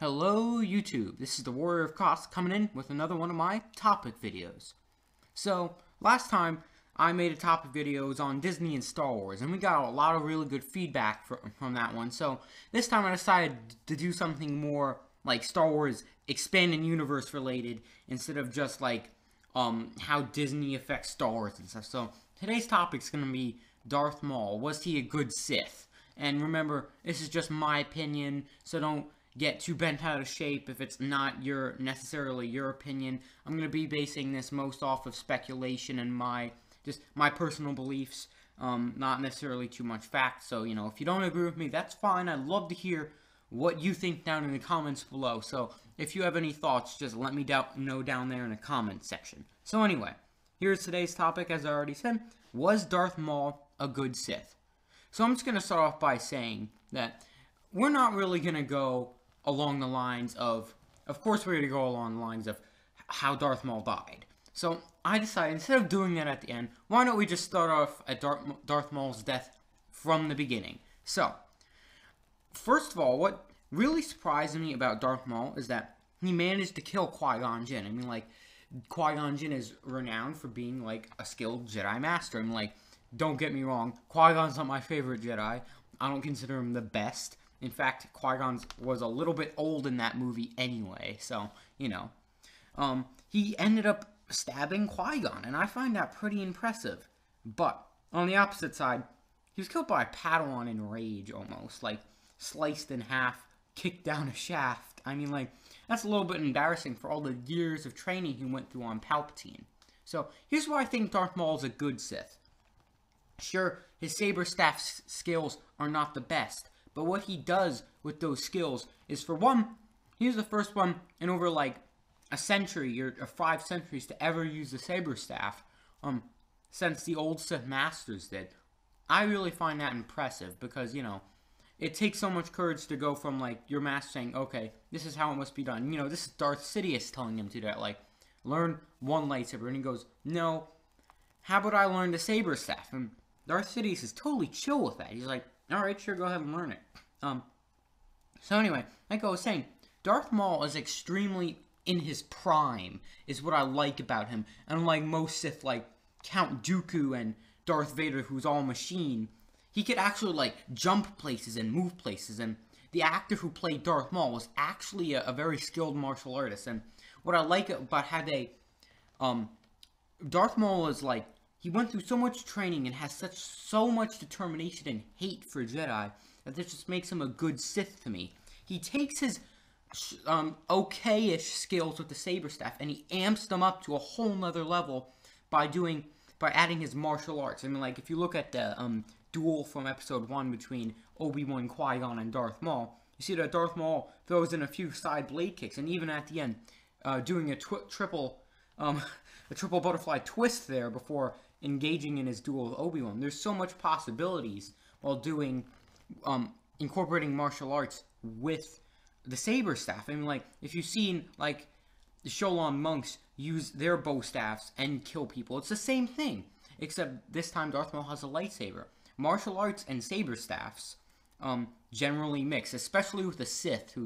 Hello YouTube, this is the Warrior of Cost coming in with another one of my topic videos. So, last time I made a topic videos on Disney and Star Wars, and we got a lot of really good feedback from that one. So, this time I decided to do something more like Star Wars expanding universe related, instead of just like how Disney affects Star Wars and stuff. So, today's topic is going to be Darth Maul. Was he a good Sith? And remember, this is just my opinion, so don't get too bent out of shape if it's not necessarily your opinion. I'm going to be basing this most off of speculation and my personal beliefs, not necessarily too much fact. So, if you don't agree with me, that's fine. I'd love to hear what you think down in the comments below. So, if you have any thoughts, just let me know down there in the comments section. So anyway, here's today's topic. As I already said, was Darth Maul a good Sith? So I'm just going to start off by saying that we're not really going to go along the lines of course we're going to go along the lines of how Darth Maul died. So I decided, instead of doing that at the end, why don't we just start off at Darth Maul's death from the beginning. So, first of all, what really surprised me about Darth Maul is that he managed to kill Qui-Gon Jinn. I mean, Qui-Gon Jinn is renowned for being, a skilled Jedi Master. I mean, don't get me wrong, Qui-Gon's not my favorite Jedi. I don't consider him the best. In fact, Qui-Gon was a little bit old in that movie anyway, so, he ended up stabbing Qui-Gon, and I find that pretty impressive. But, on the opposite side, he was killed by a Padawan in rage, almost, sliced in half, kicked down a shaft. I mean, that's a little bit embarrassing for all the years of training he went through on Palpatine. So, here's why I think Darth Maul is a good Sith. Sure, his saber staff skills are not the best, but what he does with those skills is, for one, he was the first one in over a century or 5 centuries to ever use the saber staff, since the old Sith Masters did. I really find that impressive because, it takes so much courage to go from, your master saying, okay, this is how it must be done. This is Darth Sidious telling him to do that, learn one lightsaber. And he goes, no, how about I learn the saber staff? And Darth Sidious is totally chill with that. He's like, alright, sure, go ahead and learn it. So anyway, like I was saying, Darth Maul is extremely in his prime, is what I like about him. Unlike most Sith, like Count Dooku and Darth Vader, who's all machine, he could actually, jump places and move places. And the actor who played Darth Maul was actually a very skilled martial artist. And what I like about how they, Darth Maul is, he went through so much training and has so much determination and hate for Jedi that this just makes him a good Sith to me. He takes his okay-ish skills with the saber staff and he amps them up to a whole nother level by adding his martial arts. I mean, if you look at the duel from Episode 1 between Obi-Wan, Qui-Gon, and Darth Maul, you see that Darth Maul throws in a few side blade kicks, and even at the end, doing a triple butterfly twist there before engaging in his duel with Obi-Wan. There's so much possibilities while doing, incorporating martial arts with the saber staff. I mean, if you've seen, the Shaolin monks use their bow staffs and kill people, it's the same thing, except this time Darth Maul has a lightsaber. Martial arts and saber staffs, generally mix, especially with the Sith,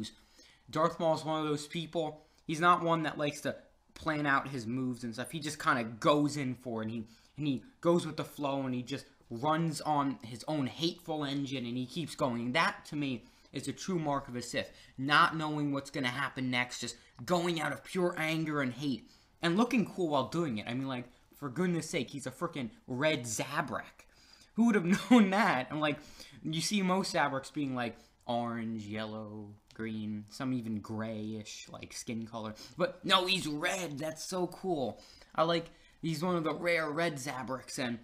Darth Maul is one of those people, he's not one that likes to plan out his moves and stuff. He just kind of goes in for it, and he goes with the flow, and he just runs on his own hateful engine, and he keeps going. And that, to me, is a true mark of a Sith. Not knowing what's going to happen next, just going out of pure anger and hate, and looking cool while doing it. I mean, for goodness sake, he's a freaking red Zabrak. Who would have known that? And, you see most Zabraks being, orange, yellow, green, some even grayish, skin color. But, no, he's red. That's so cool. He's one of the rare red Zabraks, and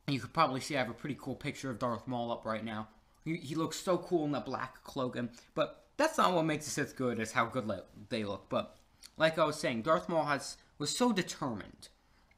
you could probably see I have a pretty cool picture of Darth Maul up right now. He looks so cool in that black cloak, but that's not what makes the Sith good, is how good they look. But, like I was saying, Darth Maul was so determined.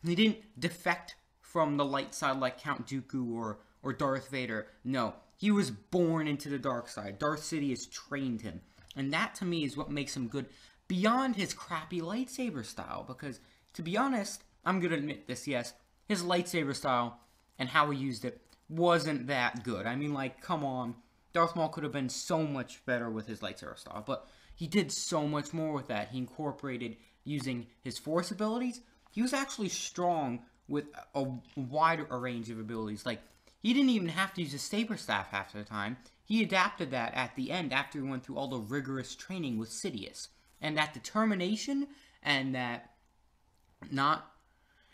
He didn't defect from the light side like Count Dooku or Darth Vader. No, he was born into the dark side. Darth Sidious trained him. And that, to me, is what makes him good beyond his crappy lightsaber style. Because, to be honest, I'm going to admit this, yes, his lightsaber style and how he used it wasn't that good. I mean, come on. Darth Maul could have been so much better with his lightsaber style, but he did so much more with that. He incorporated using his Force abilities. He was actually strong with a wide range of abilities. Like, he didn't even have to use his saber staff half the time. He adapted that at the end after he went through all the rigorous training with Sidious. And that determination and that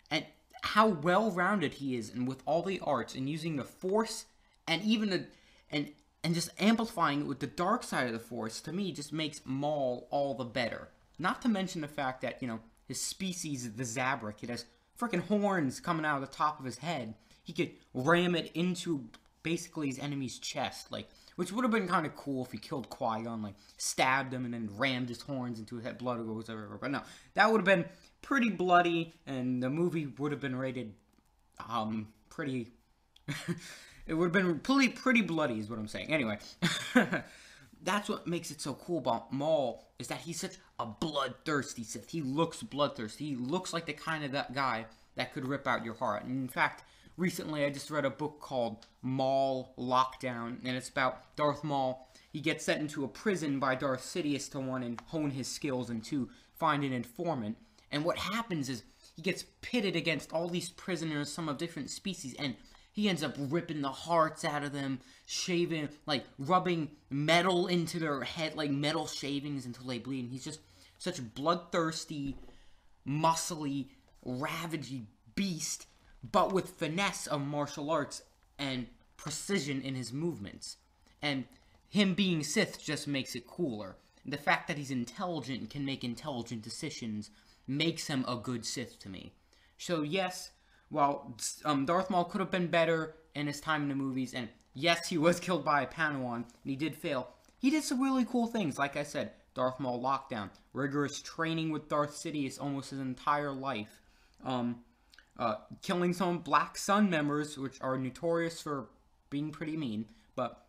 and how well-rounded he is, and with all the arts and using the Force and even and just amplifying it with the dark side of the Force, to me, just makes Maul all the better. Not to mention the fact that, you know, his species, the Zabrak, it has freaking horns coming out of the top of his head. He could ram it into basically his enemy's chest, like, which would have been kind of cool if he killed Qui-Gon, like, stabbed him and then rammed his horns into his head, blood goes everywhere. But no, that would have been pretty bloody, and the movie would have been rated, pretty... It would have been pretty bloody, is what I'm saying. Anyway, that's what makes it so cool about Maul, is that he's such a bloodthirsty Sith. He looks bloodthirsty. He looks like the kind of that guy that could rip out your heart. And in fact, recently I just read a book called Maul Lockdown, and it's about Darth Maul. He gets sent into a prison by Darth Sidious to, one, and hone his skills, and two, find an informant. And what happens is he gets pitted against all these prisoners, some of different species, and he ends up ripping the hearts out of them, shaving, like, rubbing metal into their head, like metal shavings until they bleed. And he's just such a bloodthirsty, muscly, ravagey beast, but with finesse of martial arts and precision in his movements. And him being Sith just makes it cooler. The fact that he's intelligent and can make intelligent decisions makes him a good Sith to me. So yes, while Darth Maul could have been better in his time in the movies, and yes, he was killed by a Padawan, and he did fail, he did some really cool things. Like I said, Darth Maul Lockdown, rigorous training with Darth Sidious almost his entire life, killing some Black Sun members, which are notorious for being pretty mean, but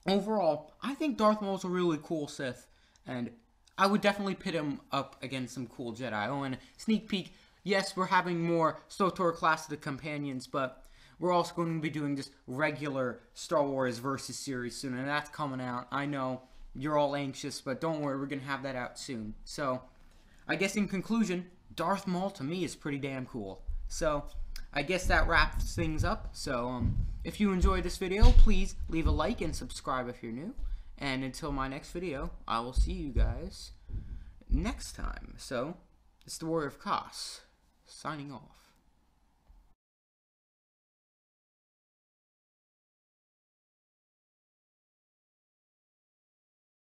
overall, I think Darth Maul's a really cool Sith, and I would definitely pit him up against some cool Jedi. Oh, and sneak peek, yes, we're having more SWTOR Clash of the Companions, but we're also going to be doing just regular Star Wars Versus series soon, and that's coming out. I know you're all anxious, but don't worry, we're going to have that out soon. So, I guess in conclusion, Darth Maul to me is pretty damn cool. So, I guess that wraps things up. So, if you enjoyed this video, please leave a like and subscribe if you're new. And until my next video, I will see you guys next time. So, it's the Warrior of Kos, signing off.